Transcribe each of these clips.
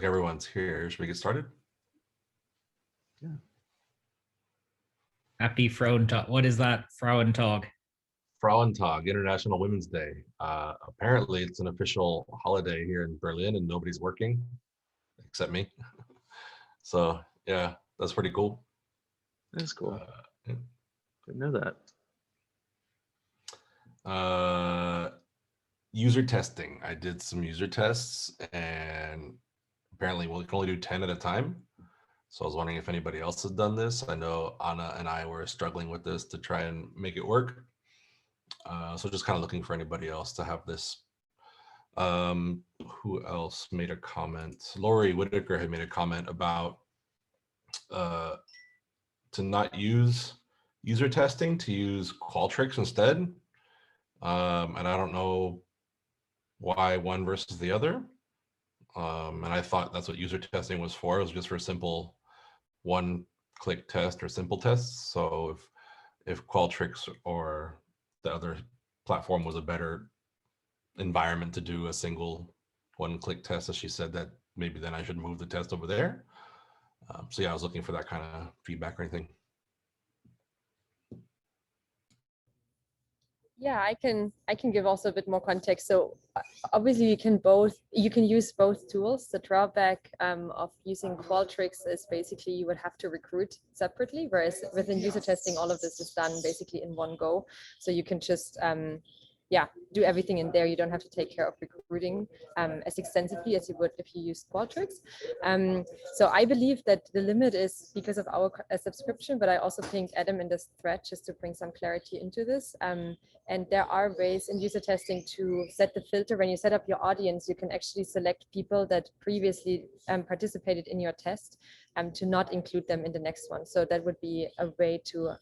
everyone's here. Should we get started? Yeah. Happy Frauentag. What is that? Frauentag. Frauentag, International Women's Day. Apparently, it's an official holiday here in Berlin, and nobody's working except me. So yeah, that's pretty cool. That's cool. Yeah. Didn't know that. User testing. I did some user tests, and apparently we can only do 10 at a time. So I was wondering if anybody else has done this. I know Anna and I were struggling with this to try and make it work. So just kind of looking for anybody else to have this. Who else made a comment? Lori Whitaker had made a comment about to not use user testing, to use Qualtrics instead. And I don't know why one versus the other. And I thought that's what user testing was for. It was just for simple one-click test or simple tests. So if Qualtrics or the other platform was a better environment to do a single one-click test, as she said, that maybe then I should move the test over there. So yeah, I was looking for that kind of feedback or anything. Yeah, I can give also a bit more context. So obviously you can use both tools. The drawback of using Qualtrics is basically you would have to recruit separately, whereas within user testing, all of this is done basically in one go. So you can just do everything in there. You don't have to take care of recruiting as extensively as you would if you used Qualtrics. So I believe that the limit is because of our subscription, but I also pinged Adam in this thread just to bring some clarity into this. And there are ways in user testing to set the filter. When you set up your audience, you can actually select people that previously participated in your test to not include them in the next one. So that would be a way to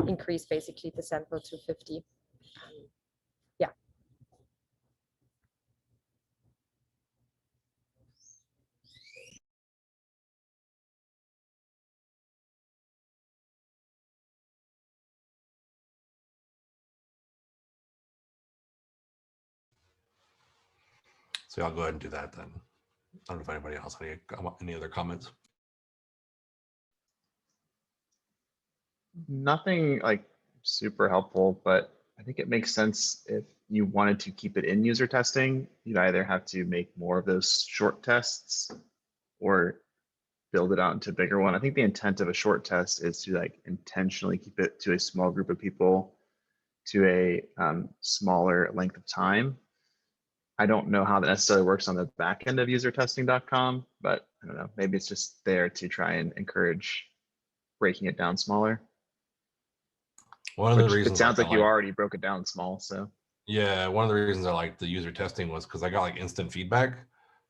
increase basically the sample to 50. So I'll go ahead and do that then. I don't know if anybody else had any other comments. Nothing like super helpful, but I think it makes sense if you wanted to keep it in user testing, you'd either have to make more of those short tests or build it out into a bigger one. I think the intent of a short test is to like intentionally keep it to a small group of people to a smaller length of time. I don't know how that necessarily works on the back end of usertesting.com, but I don't know, maybe it's just there to try and encourage breaking it down smaller. One of the reasons it sounds like you already broke it down small, so. Yeah, one of the reasons I like the user testing was because I got like instant feedback,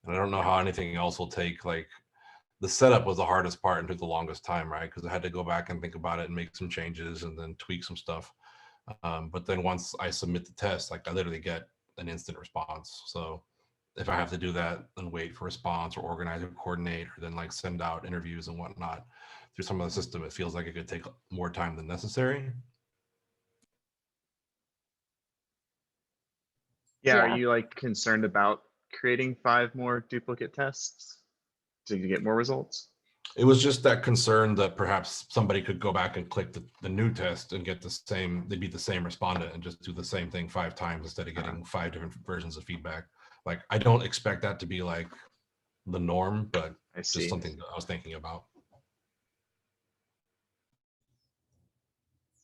and I don't know how anything else will take. Like the setup was the hardest part and took the longest time, right? Because I had to go back and think about it and make some changes and then tweak some stuff. But then once I submit the test, like I literally get an instant response. So if I have to do that and wait for response or organize or coordinate or then like send out interviews and whatnot through some of the system, it feels like it could take more time than necessary. Yeah, are you like concerned about creating 5 more duplicate tests to get more results? It was just that concern that perhaps somebody could go back and click the new test and get the same, they'd be the same respondent and just do the same thing 5 times instead of getting 5 different versions of feedback. Like, I don't expect that to be like the norm, but it's just something that I was thinking about.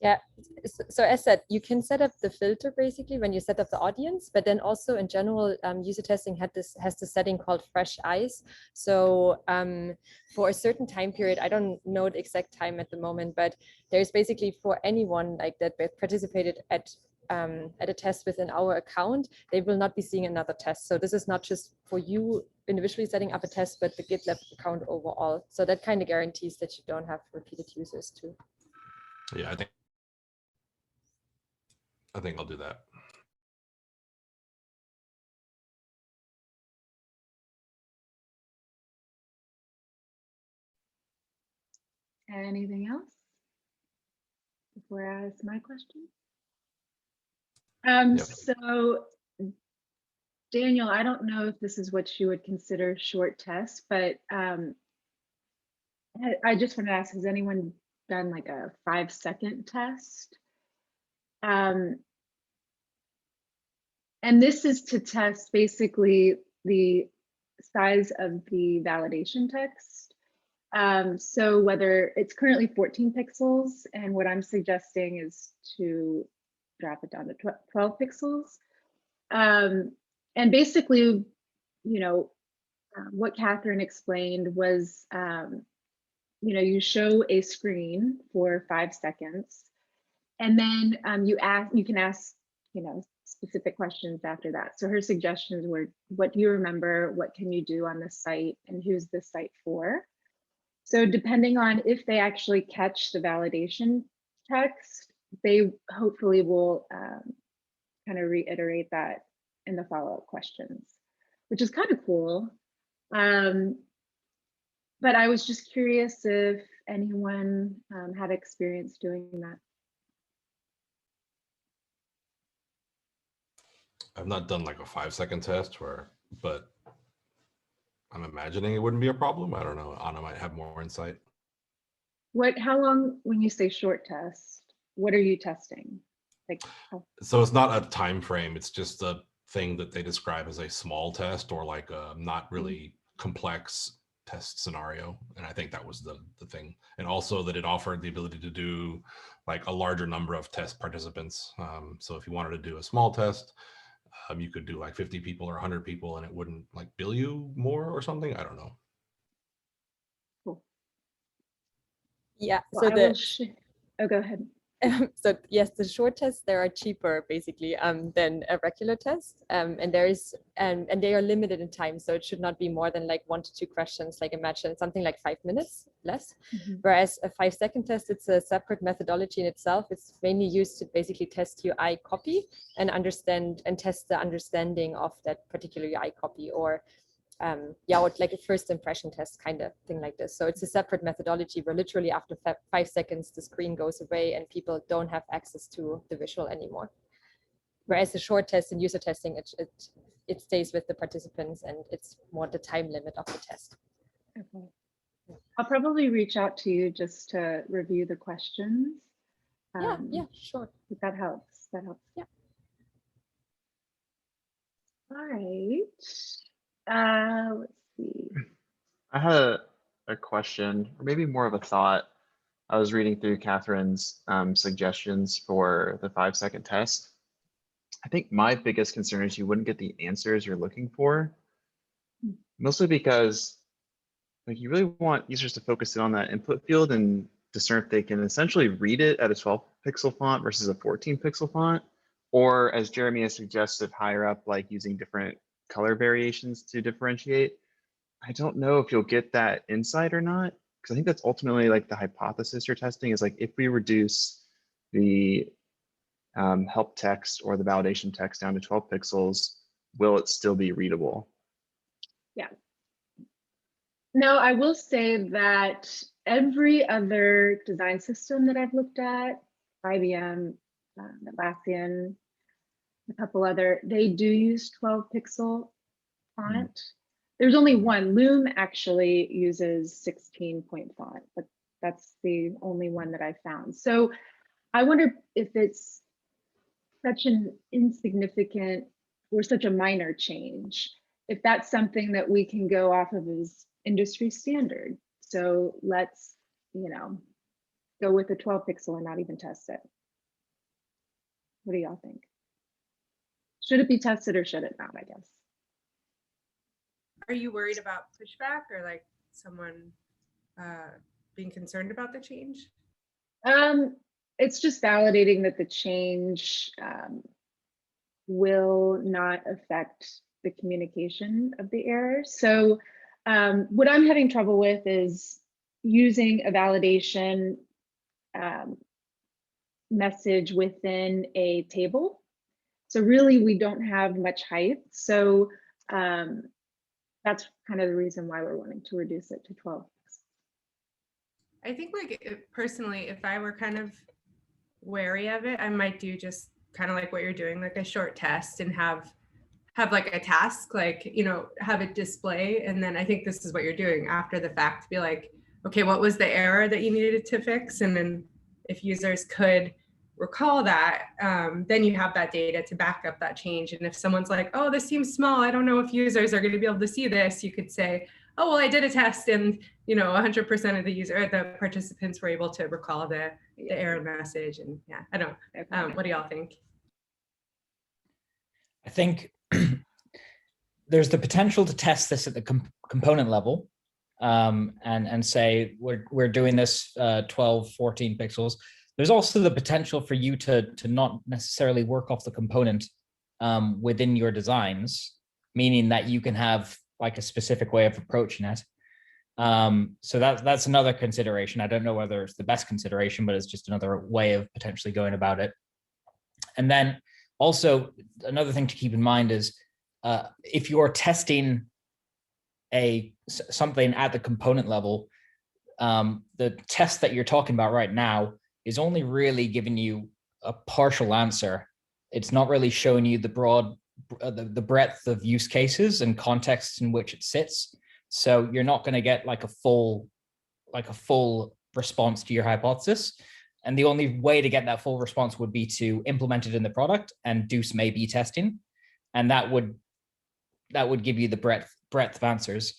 Yeah, so as said, you can set up the filter basically when you set up the audience, but then also in general, user testing has this setting called fresh eyes. So for a certain time period, I don't know the exact time at the moment, but there's basically for anyone like that participated at a test within our account, they will not be seeing another test. So this is not just for you individually setting up a test, but the GitLab account overall. So that kind of guarantees that you don't have repeated users too. Yeah, I think I'll do that. Anything else before I ask my question? Yep. So Daniel, I don't know if this is what you would consider short tests, but I just want to ask, has anyone done like a 5-second test? And this is to test basically the size of the validation text. So whether it's currently 14 pixels, and what I'm suggesting is to drop it down to 12 pixels. And basically, what Catherine explained was, you show a screen for 5 seconds, and then you can ask, specific questions after that. So her suggestions were, what do you remember? What can you do on the site? And who's the site for? So depending on if they actually catch the validation text, they hopefully will kind of reiterate that in the follow-up questions, which is kind of cool. But I was just curious if anyone had experience doing that. I've not done like a 5-second test but I'm imagining it wouldn't be a problem. I don't know. Anna might have more insight. How long, when you say short test, what are you testing? Like, So it's not a time frame. It's just a thing that they describe as a small test, or like a not really complex test scenario. And I think that was the thing. And also that it offered the ability to do like a larger number of test participants. So if you wanted to do a small test, you could do like 50 people or 100 people and it wouldn't like bill you more or something. I don't know. cool. Yeah. Well, So go ahead. so yes, the short tests, they are cheaper basically than a regular test, and and they are limited in time, so it should not be more than like 1 to 2 questions. Like imagine something like 5 minutes less. Whereas a 5-second test, it's a separate methodology in itself. It's mainly used to basically test UI copy and test the understanding of that particular UI copy, or or like a first impression test kind of thing like this. So it's a separate methodology where literally after 5 seconds, the screen goes away and people don't have access to the visual anymore. Whereas the short test and user testing, it stays with the participants and it's more the time limit of the test. Okay. I'll probably reach out to you just to review the questions. Yeah, sure. If that helps. That helps. Yeah. All right. Let's see. I had a question, or maybe more of a thought. I was reading through Catherine's suggestions for the 5-second test. I think my biggest concern is you wouldn't get the answers you're looking for, mostly because like you really want users to focus in on that input field and discern if they can essentially read it at a 12 pixel font versus a 14 pixel font, or as Jeremy has suggested higher up, like using different color variations to differentiate. I don't know if you'll get that insight or not, because I think that's ultimately like the hypothesis you're testing is like, if we reduce the help text or the validation text down to 12 pixels, will it still be readable? Yeah. No, I will say that every other design system that I've looked at, IBM, Atlassian, a couple other, they do use 12 pixel font. There's only one. Loom actually uses 16-point font, but that's the only one that I found. So I wonder if it's such an insignificant or such a minor change, if that's something that we can go off of as industry standard. So let's, go with the 12 pixel and not even test it. What do y'all think? Should it be tested or should it not, I guess? Are you worried about pushback or like someone being concerned about the change? It's just validating that the change will not affect the communication of the error. So what I'm having trouble with is using a validation message within a table. So really, we don't have much height. So that's kind of the reason why we're wanting to reduce it to 12. I think personally, if I were kind of wary of it, I might do just kind of like what you're doing, like a short test and have have like a task, like, you know, have it display. And then I think this is what you're doing after the fact, be like, okay, what was the error that you needed to fix? And then if users could recall that, then you have that data to back up that change. And if someone's like, oh, this seems small, I don't know if users are going to be able to see this, you could say, oh, well, I did a test and, you know, 100% of the participants were able to recall the error message. And yeah, I don't know. What do y'all think? I think there's the potential to test this at the component level, and say we're doing this 12, 14 pixels. There's also the potential for you to not necessarily work off the component within your designs, meaning that you can have like a specific way of approaching it. So that's another consideration. I don't know whether it's the best consideration, but it's just another way of potentially going about it. And then also another thing to keep in mind is if you're testing something at the component level, the test that you're talking about right now is only really giving you a partial answer. It's not really showing you the breadth of use cases and contexts in which it sits. So you're not going to get like a full response to your hypothesis. And the only way to get that full response would be to implement it in the product and do some A/B testing. And that would give you the breadth of answers.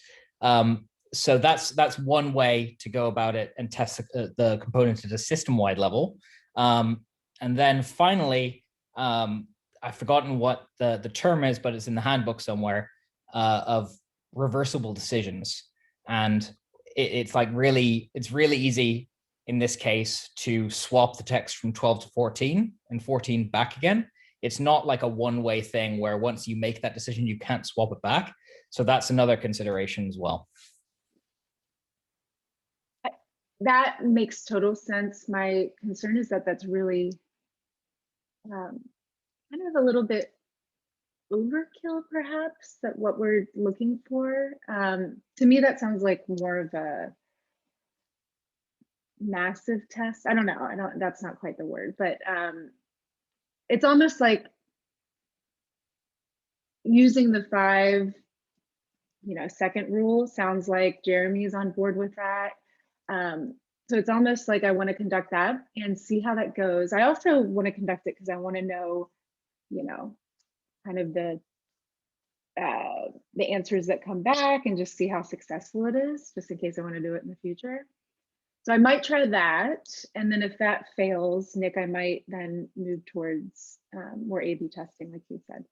So that's one way to go about it and test the component at a system-wide level. And then finally, I've forgotten what the term is, but it's in the handbook somewhere, of reversible decisions. And it's really easy in this case to swap the text from 12 to 14 and 14 back again. It's not like a one-way thing where once you make that decision, you can't swap it back. So that's another consideration as well. That makes total sense. My concern is that that's really kind of a little bit overkill, perhaps, that what we're looking for. To me, that sounds like more of a massive test. I don't know. That's not quite the word, but it's almost like using the 5 second rule. Sounds like Jeremy's on board with that. So it's almost like I want to conduct that and see how that goes. I also want to conduct it because I want to know, kind of the answers that come back and just see how successful it is, just in case I want to do it in the future. So I might try that. And then if that fails, Nick, I might then move towards more A/B testing, like you said.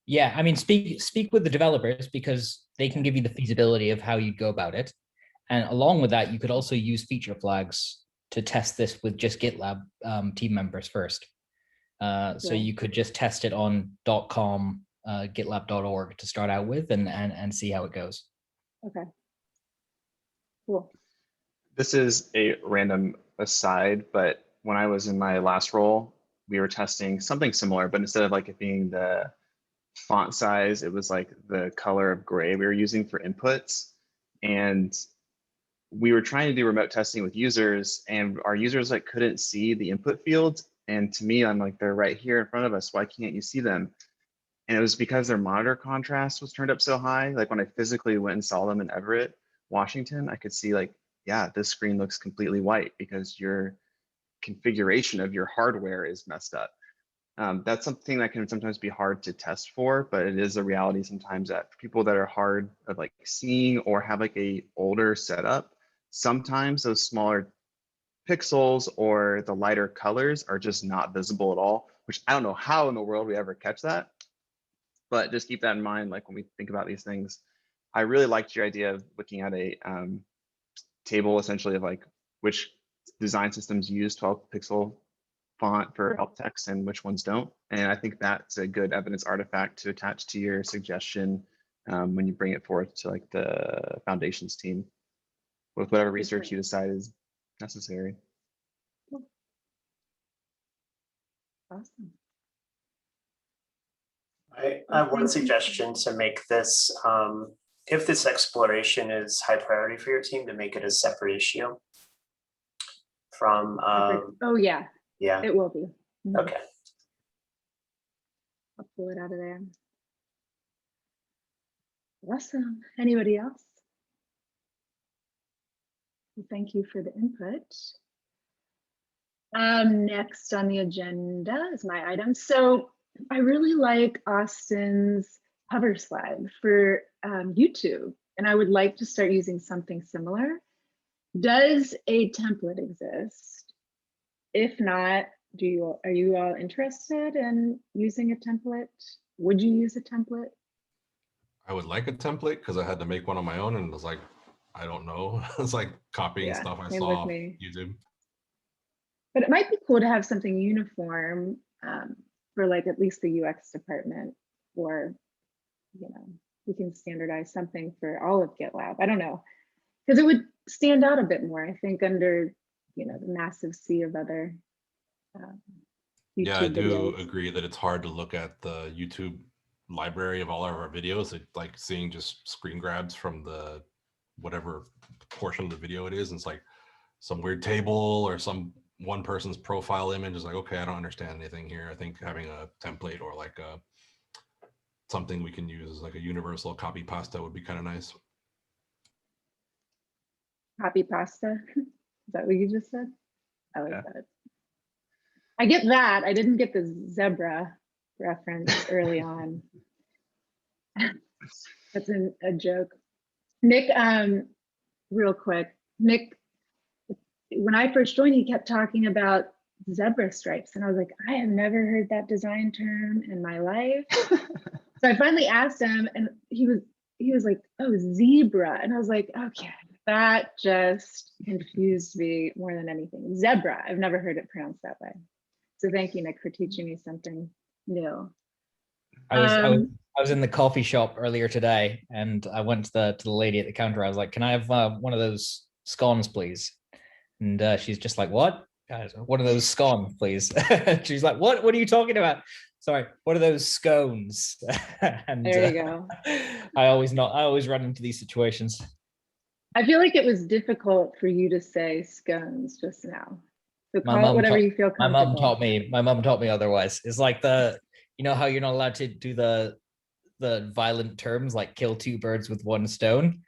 Yeah, I mean, speak with the developers because they can give you the feasibility of how you go about it. And along with that, you could also use feature flags to test this with just GitLab team members first. So you could just test it on .com, gitlab.org to start out with and see how it goes. Okay, cool. This is a random aside, but when I was in my last role, we were testing something similar, but instead of like it being the font size, it was like the color of gray we were using for inputs. And we were trying to do remote testing with users, and our users like couldn't see the input fields. And to me, I'm like, they're right here in front of us. Why can't you see them? And it was because their monitor contrast was turned up so high. Like when I physically went and saw them in Everett, Washington, I could see like, yeah, this screen looks completely white because your configuration of your hardware is messed up. That's something that can sometimes be hard to test for, but it is a reality sometimes that for people that are hard of like seeing or have like a older setup, sometimes those smaller pixels or the lighter colors are just not visible at all, which I don't know how in the world we ever catch that. But just keep that in mind, like when we think about these things. I really liked your idea of looking at a table essentially of like which design systems use 12 pixel font for alt text and which ones don't. And I think that's a good evidence artifact to attach to your suggestion when you bring it forth to like the foundations team with whatever research you decide is necessary. Awesome. I have one suggestion to make this, if this exploration is high priority for your team, to make it a separate issue from, oh yeah, yeah, it will be. okay. I'll pull it out of there. Awesome. Anybody else? Well, thank you for the input. Next on the agenda is my item. So I really like Austin's hover slide for YouTube, and I would like to start using something similar. Does a template exist? If not, are you all interested in using a template? Would you use a template? I would like a template because I had to make one on my own and it was like, I don't know. It's like copying Yeah, stuff I same saw with on me. YouTube. But it might be cool to have something uniform for like at least the UX department, or, you know, we can standardize something for all of GitLab. I don't know, because it would stand out a bit more, I think, under, you know, the massive sea of other YouTube Yeah, I do videos. agree that it's hard to look at the YouTube library of all of our videos. It's like seeing just screen grabs from the whatever portion of the video it is. And it's like some weird table or some one person's profile image is like, okay, I don't understand anything here. I think having a template or like something we can use as like a universal copy pasta would be kind of nice. Copy pasta. Is that what you just said? I like Yeah. that. I get that. I didn't get the zebra reference early on. That's a joke. Nick, real quick, Nick, when I first joined, he kept talking about zebra stripes, and I was like, I have never heard that design term in my life. So I finally asked him, and he was like, oh, zebra. And I was like, okay, that just confused me more than anything. Zebra, I've never heard it pronounced that way. So thank you, Nick, for teaching me something new. I was in the coffee shop earlier today, and I went to the lady at the counter. I was like, "Can I have one of those scones, please?" And she's just like, "What? One of those scones, please." She's like, "What? What are you talking about?" Sorry, what are those scones? And There you go. I always run into these situations. I feel like it was difficult for you to say scones just now. So My call it mom whatever taught- you feel My comfortable. mom taught me otherwise. It's like you know how you're not allowed to do the violent terms like kill two birds with one stone,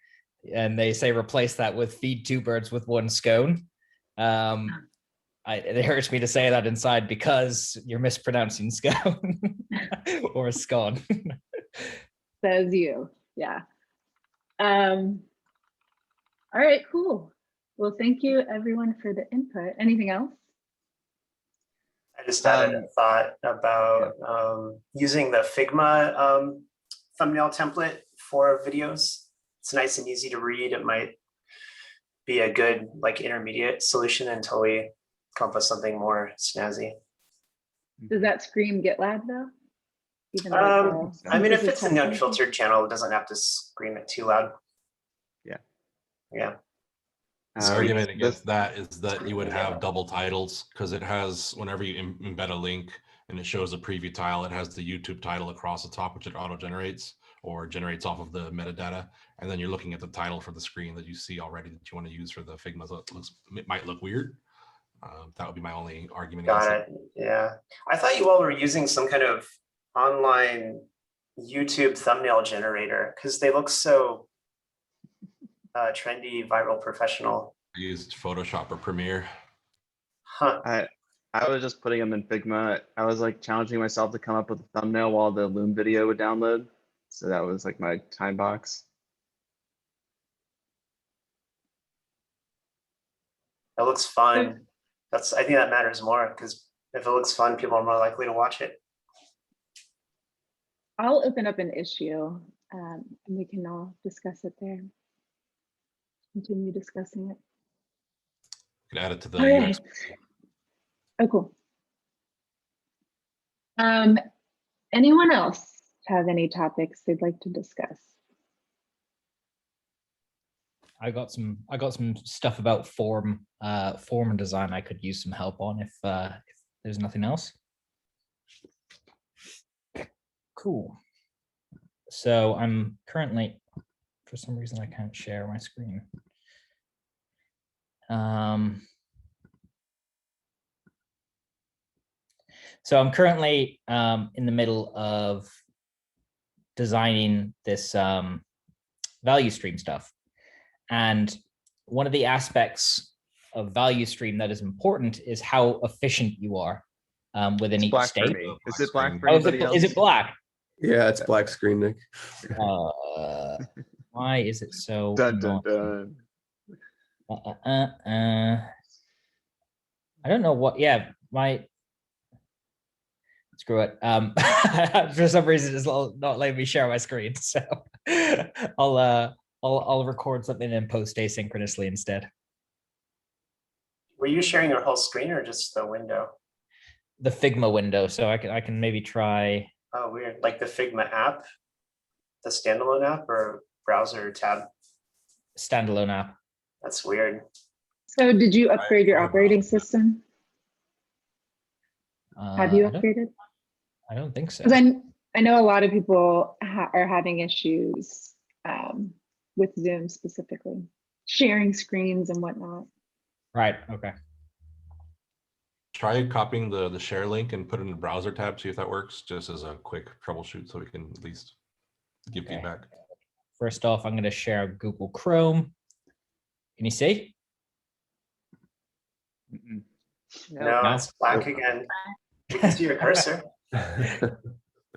and they say replace that with feed two birds with one scone. It hurts me to say that inside because you're mispronouncing scone or scone. Says you, yeah. All right, cool. Well, thank you everyone for the input. Anything else? I just had a thought about using the Figma thumbnail template for videos. It's nice and easy to read. It might be a good like intermediate solution until we come up with something more snazzy. Does that scream GitLab though? Even I mean, if super it's an technical? unfiltered channel, it doesn't have to scream it too loud. Yeah. Yeah. The argument against that is that you would have double titles because it has, whenever you embed a link and it shows a preview tile, it has the YouTube title across the top, which it auto generates or generates off of the metadata. And then you're looking at the title for the screen that you see already that you want to use for the Figma. So it might look weird. That would be my only argument. Got it. Yeah. I thought you all were using some kind of online YouTube thumbnail generator because they look so trendy, viral, professional. I used Photoshop or Premiere. Huh. I was just putting them in Figma. I was like challenging myself to come up with a thumbnail while the Loom video would download. So that was like my time box. It looks fun. I think that matters more because if it looks fun, people are more likely to watch it. I'll open up an issue and we can all discuss it there. Continue discussing it. You could add it to the All right. Oh, cool. Anyone else have any topics they'd like to discuss? I got some stuff about form and design I could use some help on if there's nothing else. Cool. So I'm currently, for some reason I can't share my screen. So I'm currently in the middle of designing this value stream stuff. And one of the aspects of value stream that is important is how efficient you are within It's each black for state. me. Is it black for Oh, anybody else? is it black? Yeah, it's black screen, Nick. Why is it so Dun, dun, annoying? dun. I don't know what. Yeah, screw it. For some reason, it's not letting me share my screen, so I'll record something and post asynchronously instead. Were you sharing your whole screen or just the window? The Figma window, so I can maybe try. Oh, weird. Like the Figma app, the standalone app, or browser tab? Standalone app. That's weird. So did you upgrade your operating system? Have you upgraded? I don't think so. Because I know a lot of people are having issues with Zoom specifically, sharing screens and whatnot. Right. Okay. Try copying the share link and put it in the browser tab, see if that works, just as a quick troubleshoot so we can at least give feedback. First off, I'm going to share Google Chrome. Can you see? No, it's black again. You can see your cursor.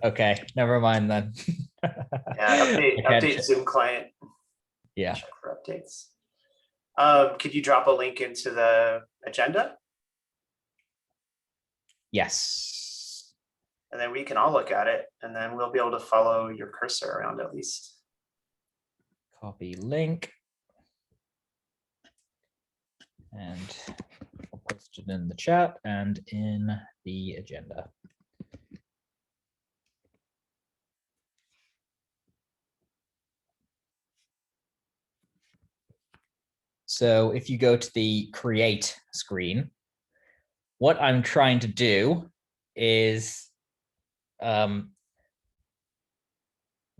Okay, never mind then. Yeah, update Zoom client. Yeah. Check for updates. Could you drop a link into the agenda? Yes. And then we can all look at it, and then we'll be able to follow your cursor around at least. Copy link. And I'll post it in the chat and in the agenda. So if you go to the create screen, what I'm trying to do is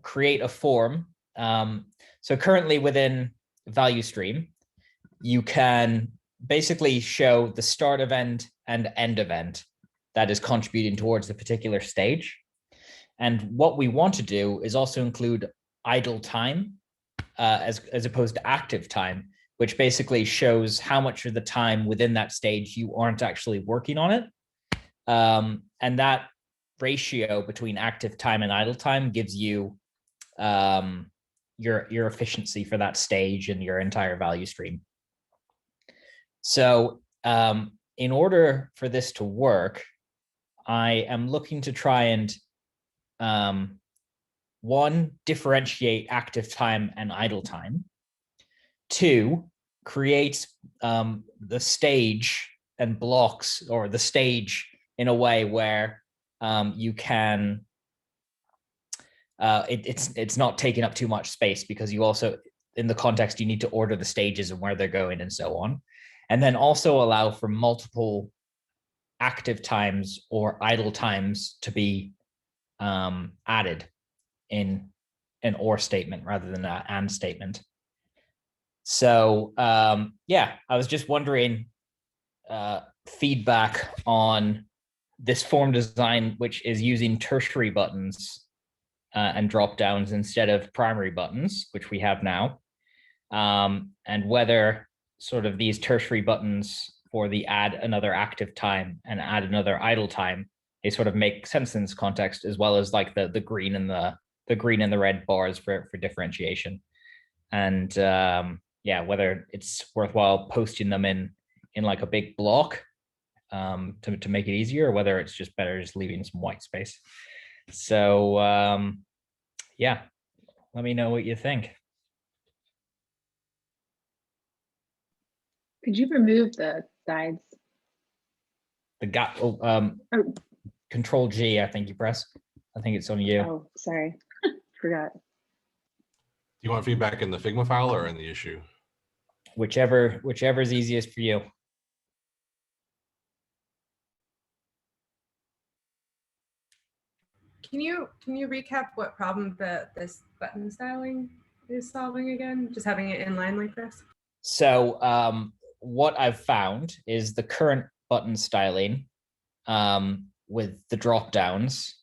create a form. So currently within value stream, you can basically show the start event and end event that is contributing towards the particular stage. And what we want to do is also include idle time as opposed to active time, which basically shows how much of the time within that stage you aren't actually working on it. And that ratio between active time and idle time gives you your efficiency for that stage and your entire value stream. So in order for this to work, I am looking to try and one, differentiate active time and idle time. Two, create the stage and blocks, or the stage in a way where you can, it's not taking up too much space, because you also, in the context, you need to order the stages and where they're going and so on. And then also allow for multiple active times or idle times to be added in an or statement rather than an and statement. So yeah, I was just wondering feedback on this form design, which is using tertiary buttons and drop downs instead of primary buttons, which we have now, and whether sort of these tertiary buttons for the add another active time and add another idle time, they sort of make sense in this context, as well as like the green and the green and the red bars for differentiation. And yeah, whether it's worthwhile posting them in like a big block to make it easier, or whether it's just better just leaving some white space. So yeah, let me know what you think. Could you remove the sides? Control G, I think you press. I think it's on you. Oh, sorry, forgot. Do you want feedback in the Figma file or in the issue? Whichever is easiest for you. Can you recap what problem this button styling is solving again? Just having it in line like this? So what I've found is the current button styling with the drop downs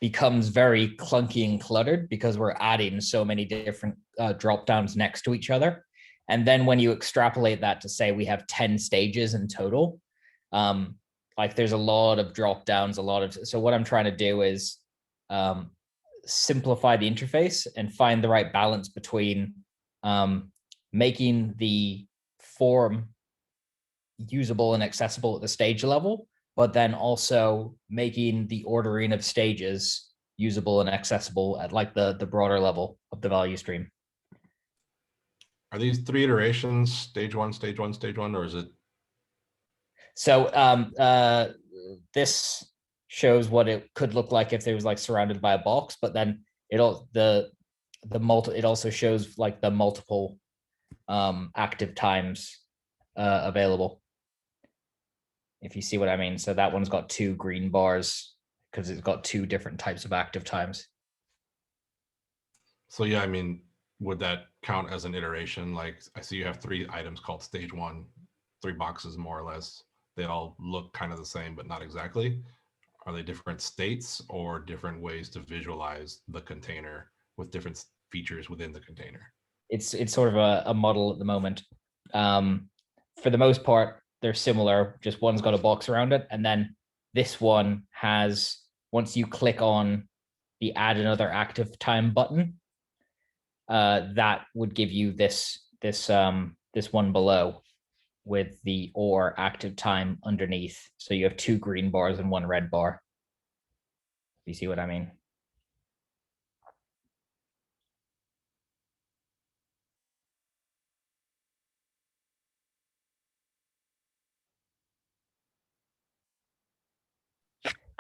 becomes very clunky and cluttered because we're adding so many different drop downs next to each other. And then when you extrapolate that to say we have 10 stages in total, like there's a lot of drop downs, so what I'm trying to do is simplify the interface and find the right balance between making the form usable and accessible at the stage level, but then also making the ordering of stages usable and accessible at like the broader level of the value stream. Are these 3 iterations, stage 1, stage 1, stage 1, or is it? So this shows what it could look like if it was like surrounded by a box, but then it also shows like the multiple active times available, if you see what I mean. So that one's got 2 green bars because it's got 2 different types of active times. So yeah, I mean, would that count as an iteration? Like I see you have 3 items called stage 1, 3 boxes more or less. They all look kind of the same, but not exactly. Are they different states or different ways to visualize the container with different features within the container? It's sort of a model at the moment. For the most part, they're similar. Just one's got a box around it, and then this one has, once you click on the add another active time button, that would give you this one below with the or active time underneath. So you have 2 green bars and 1 red bar. You see what I mean?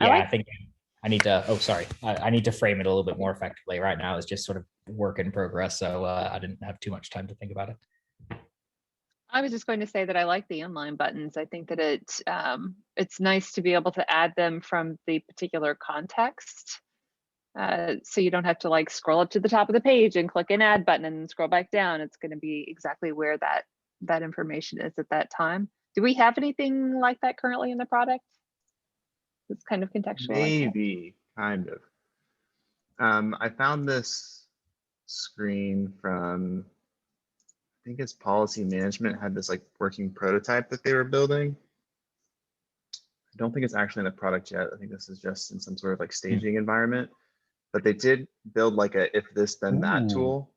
Yeah, I think I need to, oh, sorry. I need to frame it a little bit more effectively. Right now it's just sort of work in progress. So I didn't have too much time to think about it. I was just going to say that I like the inline buttons. I think that it's nice to be able to add them from the particular context. So you don't have to like scroll up to the top of the page and click an add button and scroll back down. It's going to be exactly where that information is at that time. Do we have anything like that currently in the product? It's kind of contextual. Maybe, kind of. I found this screen from, I think it's policy management, had this like working prototype that they were building. I don't think it's actually in the product yet. I think this is just in some sort of like staging environment, but they did build like a if this then that tool.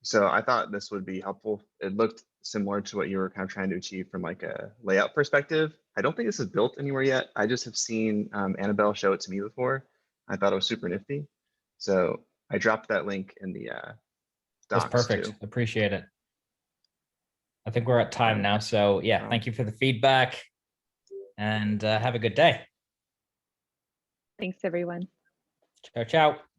So I thought this would be helpful. It looked similar to what you were kind of trying to achieve from like a layout perspective. I don't think this is built anywhere yet. I just have seen Annabelle show it to me before. I thought it was super nifty. So I dropped that link in the docs. That's perfect. Too. Appreciate it. I think we're at time now. So yeah, thank you for the feedback and have a good day. Thanks, everyone. Ciao, ciao.